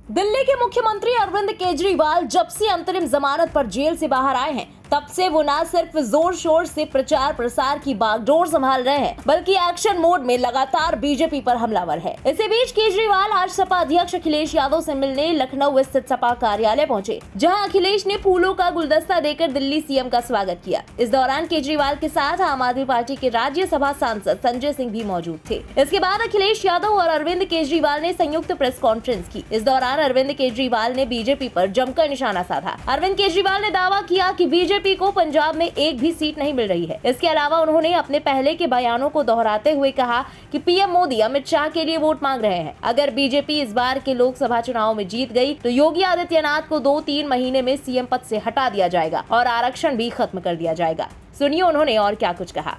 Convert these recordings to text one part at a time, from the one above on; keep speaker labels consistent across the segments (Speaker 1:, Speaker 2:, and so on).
Speaker 1: दिल्ली के मुख्यमंत्री अरविंद केजरीवाल जब से अंतरिम जमानत पर जेल से बाहर आए हैं, तब से वो न सिर्फ जोर शोर से प्रचार प्रसार की बागडोर संभाल रहे हैं, बल्कि एक्शन मोड में लगातार बीजेपी पर हमलावर है। इसी बीच केजरीवाल आज सपा अध्यक्ष अखिलेश यादव से मिलने लखनऊ स्थित सपा कार्यालय पहुंचे, जहां अखिलेश ने फूलों का गुलदस्ता देकर दिल्ली सीएम का स्वागत किया। इस दौरान केजरीवाल के साथ आम आदमी पार्टी के राज्यसभा सांसद संजय सिंह भी मौजूद थे। इसके बाद अखिलेश यादव और अरविंद केजरीवाल ने संयुक्त प्रेस कॉन्फ्रेंस की। इस दौरान अरविंद केजरीवाल ने बीजेपी पर जमकर निशाना साधा। अरविंद केजरीवाल ने दावा किया कि बीजेपी को पंजाब में एक भी सीट नहीं मिल रही है। इसके अलावा उन्होंने अपने पहले के बयानों को दोहराते हुए कहा कि पीएम मोदी अमित शाह के लिए वोट मांग रहे हैं। अगर बीजेपी इस बार के लोकसभा चुनाव में जीत गई तो योगी आदित्यनाथ को 2-3 महीने में सीएम पद से हटा दिया जाएगा और आरक्षण भी खत्म कर दिया जाएगा। सुनिए उन्होंने और क्या कुछ कहा।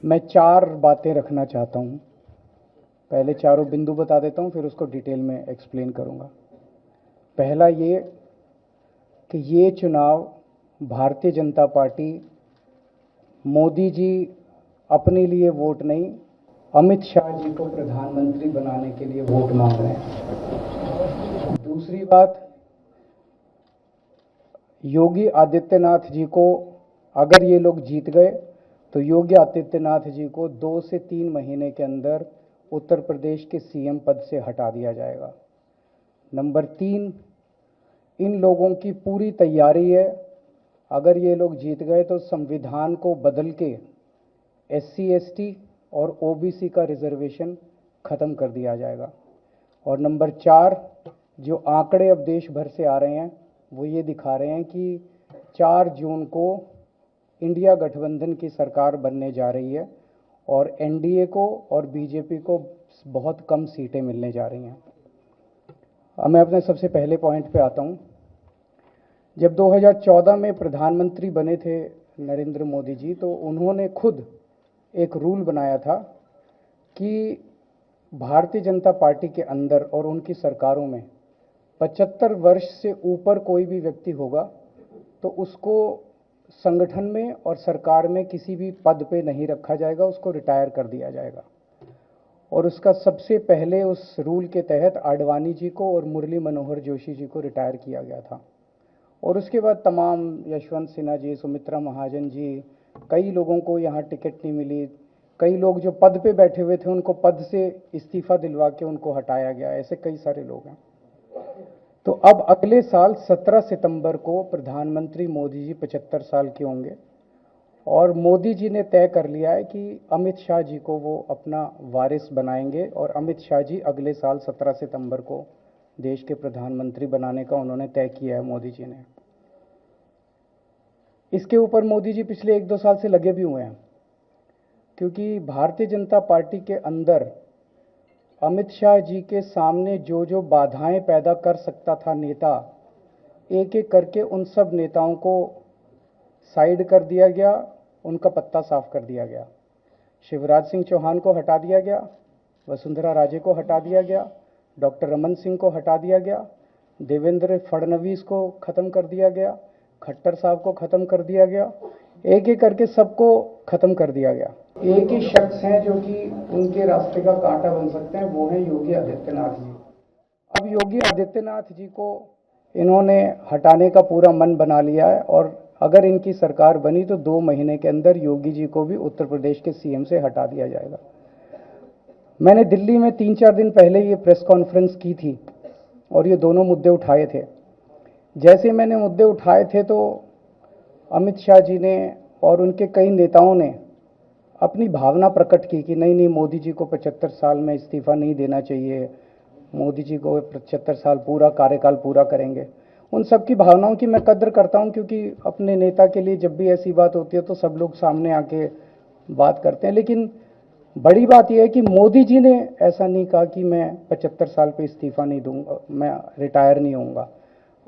Speaker 2: मैं 4 बातें रखना चाहता हूँ। पहले चारों बिंदु बता देता हूँ, फिर उसको डिटेल में एक्सप्लेन करूँगा। पहला ये कि ये चुनाव भारतीय जनता पार्टी मोदी जी अपने लिए वोट नहीं, अमित शाह जी को प्रधानमंत्री बनाने के लिए वोट मांग रहे हैं। दूसरी बात, योगी आदित्यनाथ जी को अगर ये लोग जीत गए तो योगी आदित्यनाथ जी को 2 से 3 महीने के अंदर उत्तर प्रदेश के सीएम पद से हटा दिया जाएगा। नंबर 3, इन लोगों की पूरी तैयारी है, अगर ये लोग जीत गए तो संविधान को बदल के SC ST और OBC का रिजर्वेशन खत्म कर दिया जाएगा। और नंबर 4, जो आंकड़े अब देश भर से आ रहे हैं वो ये दिखा रहे हैं कि 4 जून को इंडिया गठबंधन की सरकार बनने जा रही है और NDA को और बीजेपी को बहुत कम सीटें मिलने जा रही हैं। अब मैं अपने सबसे पहले पॉइंट पे आता हूँ। जब 2014 में प्रधानमंत्री बने थे नरेंद्र मोदी जी, तो उन्होंने खुद एक रूल बनाया था कि भारतीय जनता पार्टी के अंदर और उनकी सरकारों में 75 वर्ष से ऊपर कोई भी व्यक्ति होगा तो उसको संगठन में और सरकार में किसी भी पद पे नहीं रखा जाएगा, उसको रिटायर कर दिया जाएगा। और उसका सबसे पहले उस रूल के तहत आडवाणी जी को और मुरली मनोहर जोशी जी को रिटायर किया गया था। और उसके बाद तमाम यशवंत सिन्हा जी, सुमित्रा महाजन जी, कई लोगों को यहाँ टिकट नहीं मिली। कई लोग जो पद पे बैठे हुए थे उनको पद से इस्तीफा दिलवा के उनको हटाया गया। ऐसे कई सारे लोग हैं। तो अब अगले साल 17 सितंबर को प्रधानमंत्री मोदी जी 75 साल के होंगे और मोदी जी ने तय कर लिया है कि अमित शाह जी को वो अपना वारिस बनाएंगे और अमित शाह जी अगले साल 17 सितंबर को देश के प्रधानमंत्री बनाने का उन्होंने तय किया है मोदी जी ने। इसके ऊपर मोदी जी पिछले 1-2 साल से लगे भी हुए हैं, क्योंकि भारतीय जनता पार्टी के अंदर अमित शाह जी के सामने जो जो बाधाएं पैदा कर सकता था नेता, एक एक करके उन सब नेताओं को साइड कर दिया गया, उनका पत्ता साफ कर दिया गया। शिवराज सिंह चौहान को हटा दिया गया, वसुंधरा राजे को हटा दिया गया, डॉक्टर रमन सिंह को हटा दिया गया, देवेंद्र फडणवीस को ख़त्म कर दिया गया, खट्टर साहब को ख़त्म कर दिया गया। एक एक करके सबको ख़त्म कर दिया गया। एक ही शख्स हैं जो कि उनके रास्ते का कांटा बन सकते हैं, वो है योगी आदित्यनाथ जी। अब योगी आदित्यनाथ जी को इन्होंने हटाने का पूरा मन बना लिया है और अगर इनकी सरकार बनी तो 2 महीने के अंदर योगी जी को भी उत्तर प्रदेश के सीएम से हटा दिया जाएगा। मैंने दिल्ली में 3-4 दिन पहले ये प्रेस कॉन्फ्रेंस की थी और ये दोनों मुद्दे उठाए थे। जैसे मैंने मुद्दे उठाए थे तो अमित शाह जी ने और उनके कई नेताओं ने अपनी भावना प्रकट की कि नहीं मोदी जी को 75 साल में इस्तीफा नहीं देना चाहिए, मोदी जी को 75 साल पूरा कार्यकाल पूरा करेंगे। उन सब की भावनाओं की मैं कद्र करता हूं, क्योंकि अपने नेता के लिए जब भी ऐसी बात होती है तो सब लोग सामने आके बात करते हैं। लेकिन बड़ी बात यह है कि मोदी जी ने ऐसा नहीं कहा कि मैं 75 साल पे इस्तीफा नहीं दूंगा, मैं रिटायर नहीं होऊंगा।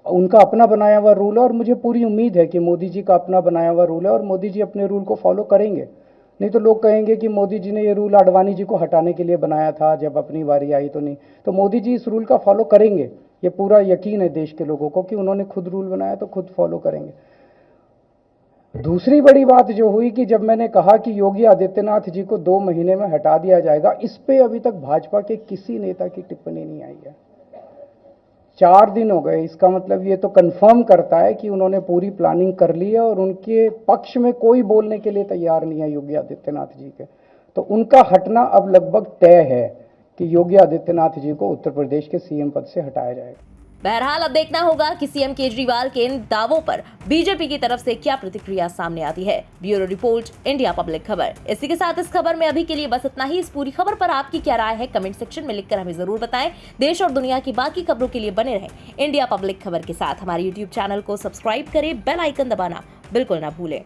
Speaker 2: उनका अपना बनाया हुआ रूल है और मुझे पूरी उम्मीद है कि मोदी जी का अपना बनाया हुआ रूल है और मोदी जी अपने रूल को फॉलो करेंगे। नहीं तो लोग कहेंगे कि मोदी जी ने ये रूल आडवाणी जी को हटाने के लिए बनाया था, जब अपनी बारी आई तो नहीं। तो मोदी जी इस रूल का फॉलो करेंगे, ये पूरा यकीन है देश के लोगों को कि उन्होंने खुद रूल बनाया तो खुद फॉलो करेंगे। दूसरी बड़ी बात जो हुई कि जब मैंने कहा कि योगी आदित्यनाथ जी को 2 महीने में हटा दिया जाएगा, इस पे अभी तक भाजपा के किसी नेता की टिप्पणी नहीं आई है। 4 दिन हो गए, इसका मतलब ये तो कंफर्म करता है कि उन्होंने पूरी प्लानिंग कर ली है और उनके पक्ष में कोई बोलने के लिए तैयार नहीं है योगी आदित्यनाथ जी के। तो उनका हटना अब लगभग तय है कि योगी आदित्यनाथ जी को उत्तर प्रदेश के सीएम पद से हटाया जाएगा।
Speaker 1: बहरहाल अब देखना होगा कि सीएम केजरीवाल के इन दावों पर बीजेपी की तरफ से क्या प्रतिक्रिया सामने आती है। ब्यूरो रिपोर्ट, इंडिया पब्लिक खबर। इसी के साथ इस खबर में अभी के लिए बस इतना ही। इस पूरी खबर पर आपकी क्या राय है, कमेंट सेक्शन में लिखकर हमें जरूर बताएं। देश और दुनिया की बाकी खबरों के लिए बने रहें इंडिया पब्लिक खबर के साथ। हमारे यूट्यूब चैनल को सब्सक्राइब करें, बेल आइकन दबाना बिल्कुल ना भूलें।